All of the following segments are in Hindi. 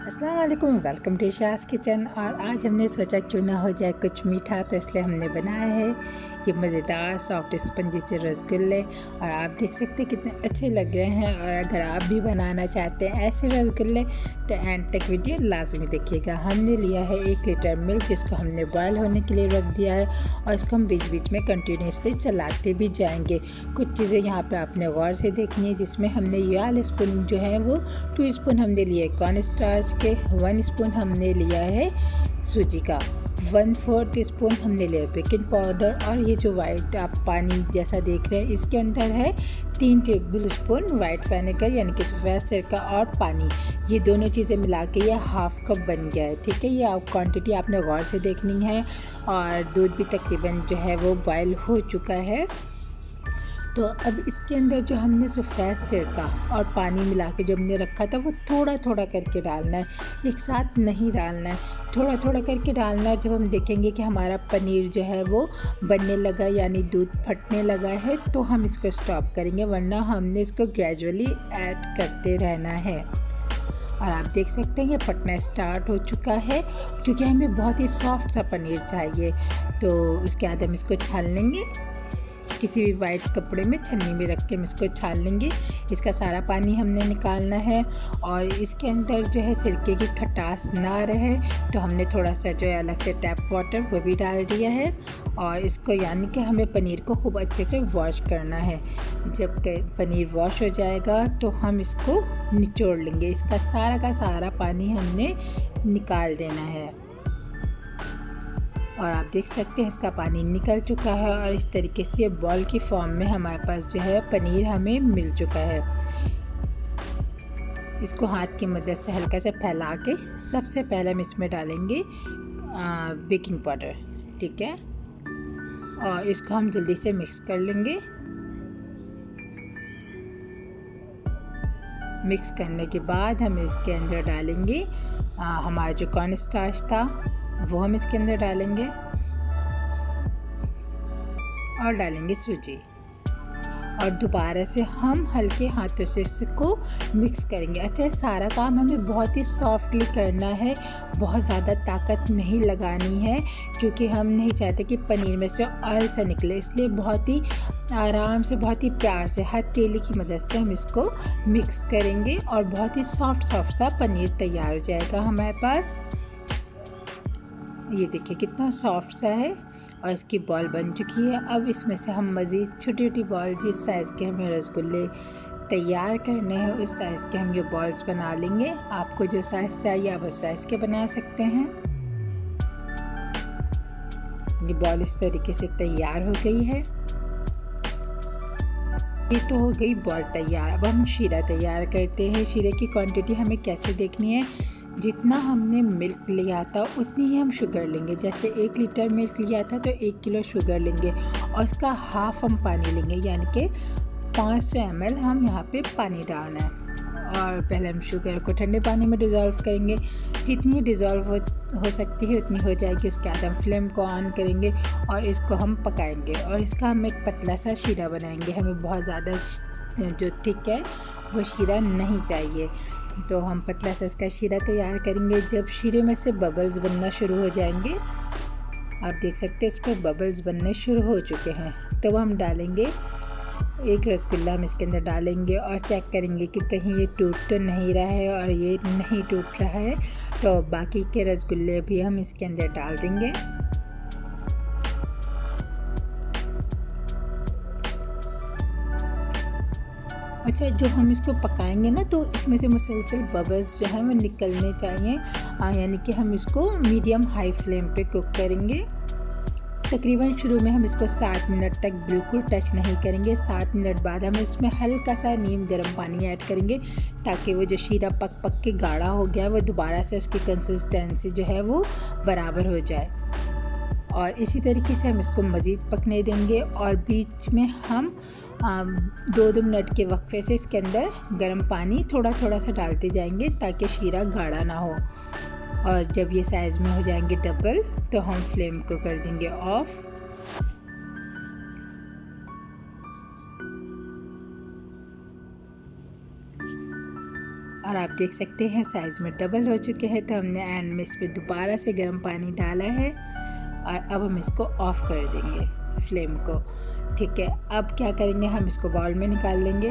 अस्सलाम वालेकुम, वेलकम टू शाज़ किचन। और आज हमने सोचा क्यों ना हो जाए कुछ मीठा, तो इसलिए हमने बनाया है ये मज़ेदार सॉफ्ट स्पंजी से रसगुल्ले। और आप देख सकते हैं कितने अच्छे लग रहे हैं। और अगर आप भी बनाना चाहते हैं ऐसे रसगुल्ले तो एंड तक वीडियो लाजमी देखिएगा। हमने लिया है 1 लीटर मिल्क, जिसको हमने बॉयल होने के लिए रख दिया है और इसको हम बीच बीच में कंटिन्यूसली चलाते भी जाएंगे। कुछ चीज़ें यहाँ पे आपने गौर से देखनी है, जिसमें हमने ये वाले स्पून जो है वो 2 स्पून हमने लिए कॉर्न स्टार्च के, 1 स्पून हमने लिया है सूजी का, 1/4 स्पून हमने लिया बेकिंग पाउडर। और ये जो वाइट आप पानी जैसा देख रहे हैं इसके अंदर है 3 टेबल स्पून वाइट विनेगर यानी कि सफ़ेद सिरका और पानी। ये दोनों चीज़ें मिला के ये हाफ कप बन गया है। ठीक है, ये आप क्वांटिटी आपने गौर से देखनी है। और दूध भी तकरीबन जो है वो बॉयल हो चुका है। तो अब इसके अंदर जो हमने सफ़ेद सिरका और पानी मिला के जो हमने रखा था वो थोड़ा थोड़ा करके डालना है, एक साथ नहीं डालना है, थोड़ा थोड़ा करके डालना है। जब हम देखेंगे कि हमारा पनीर जो है वो बनने लगा यानी दूध फटने लगा है तो हम इसको स्टॉप करेंगे, वरना हमने इसको ग्रेजुअली ऐड करते रहना है। और आप देख सकते हैं ये फटना स्टार्ट हो चुका है, क्योंकि हमें बहुत ही सॉफ्ट सा पनीर चाहिए। तो उसके बाद हम इसको छान लेंगे, किसी भी वाइट कपड़े में छन्नी में रख के हम इसको छान लेंगे। इसका सारा पानी हमने निकालना है। और इसके अंदर जो है सिरके की खटास ना रहे तो हमने थोड़ा सा जो है अलग से टैप वाटर वो भी डाल दिया है। और इसको यानी कि हमें पनीर को खूब अच्छे से वॉश करना है। जब पनीर वॉश हो जाएगा तो हम इसको निचोड़ लेंगे, इसका सारा का सारा पानी हमने निकाल देना है। और आप देख सकते हैं इसका पानी निकल चुका है और इस तरीके से बॉल की फॉर्म में हमारे पास जो है पनीर हमें मिल चुका है। इसको हाथ की मदद से हल्का से फैला के सबसे पहले हम इसमें डालेंगे बेकिंग पाउडर। ठीक है, और इसको हम जल्दी से मिक्स कर लेंगे। मिक्स करने के बाद हम इसके अंदर डालेंगे हमारा जो कॉर्न स्टार्च था वो हम इसके अंदर डालेंगे और डालेंगे सूजी। और दोबारा से हम हल्के हाथों से इसको मिक्स करेंगे। अच्छा, सारा काम हमें बहुत ही सॉफ्टली करना है, बहुत ज़्यादा ताकत नहीं लगानी है, क्योंकि हम नहीं चाहते कि पनीर में से ऑयल सा निकले। इसलिए बहुत ही आराम से, बहुत ही प्यार से हथेली की मदद से हम इसको मिक्स करेंगे और बहुत ही सॉफ्ट सा पनीर तैयार हो जाएगा हमारे पास। ये देखिए कितना सॉफ्ट सा है और इसकी बॉल बन चुकी है। अब इसमें से हम मज़ीद छोटी छोटी बॉल, जिस साइज़ के हमें रसगुल्ले तैयार करने हैं उस साइज़ के हम ये बॉल्स बना लेंगे। आपको जो साइज़ चाहिए आप उस साइज़ के बना सकते हैं। ये बॉल इस तरीके से तैयार हो गई है। ये तो हो गई बॉल तैयार। अब हम शीरा तैयार करते हैं। शीरे की क्वांटिटी हमें कैसे देखनी है, जितना हमने मिल्क लिया था उतनी ही हम शुगर लेंगे। जैसे 1 लीटर मिल्क लिया था तो 1 किलो शुगर लेंगे और इसका हाफ हम पानी लेंगे, यानी कि 500 ml हम यहाँ पे पानी डालना है। और पहले हम शुगर को ठंडे पानी में डिज़ोल्व करेंगे। जितनी डिज़ोल्व हो सकती है उतनी हो जाएगी। उसके बाद हम फ्लेम को ऑन करेंगे और इसको हम पकाएंगे। और इसका हम एक पतला सा शीरा बनाएंगे। हमें बहुत ज़्यादा जो थिक है वो शीरा नहीं चाहिए, तो हम पतला सा इसका शीरा तैयार करेंगे। जब शीरे में से बबल्स बनना शुरू हो जाएंगे, आप देख सकते हैं इस पर बबल्स बनने शुरू हो चुके हैं, तब हम डालेंगे एक रसगुल्ला हम इसके अंदर डालेंगे और चेक करेंगे कि कहीं ये टूट तो नहीं रहा है। और ये नहीं टूट रहा है तो बाकी के रसगुल्ले भी हम इसके अंदर डाल देंगे। अच्छा, जो हम इसको पकाएंगे ना तो इसमें से मुसलसल बबल्स जो है वो निकलने चाहिए, यानी कि हम इसको मीडियम हाई फ्लेम पे कुक करेंगे। तकरीबन शुरू में हम इसको 7 मिनट तक बिल्कुल टच नहीं करेंगे। 7 मिनट बाद हम इसमें हल्का सा नीम गर्म पानी ऐड करेंगे, ताकि वो जो शीरा पक के गाढ़ा हो गया वो दोबारा से उसकी कंसिस्टेंसी जो है वो बराबर हो जाए। और इसी तरीके से हम इसको मज़ीद पकने देंगे। और बीच में हम 2-2 मिनट के वक्फे से इसके अंदर गर्म पानी थोड़ा थोड़ा सा डालते जाएंगे, ताकि शीरा गाढ़ा ना हो। और जब ये साइज़ में हो जाएंगे डबल तो हम फ्लेम को कर देंगे ऑफ। और और आप देख सकते हैं साइज़ में डबल हो चुके हैं। तो हमने एंड में इस पर दोबारा से गर्म पानी डाला है और अब हम इसको ऑफ़ कर देंगे फ्लेम को। ठीक है, अब क्या करेंगे, हम इसको बाउल में निकाल लेंगे।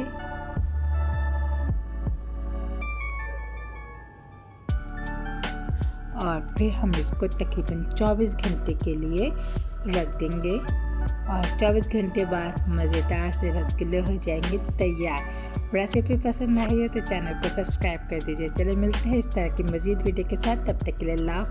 और फिर हम इसको तकरीबन 24 घंटे के लिए रख देंगे और 24 घंटे बाद मज़ेदार से रसगुल्ले हो जाएंगे तैयार। रेसिपी पसंद आई है तो चैनल को सब्सक्राइब कर दीजिए। चलिए मिलते हैं इस तरह की मज़ीद वीडियो के साथ, तब तक के लिए अल्लाह।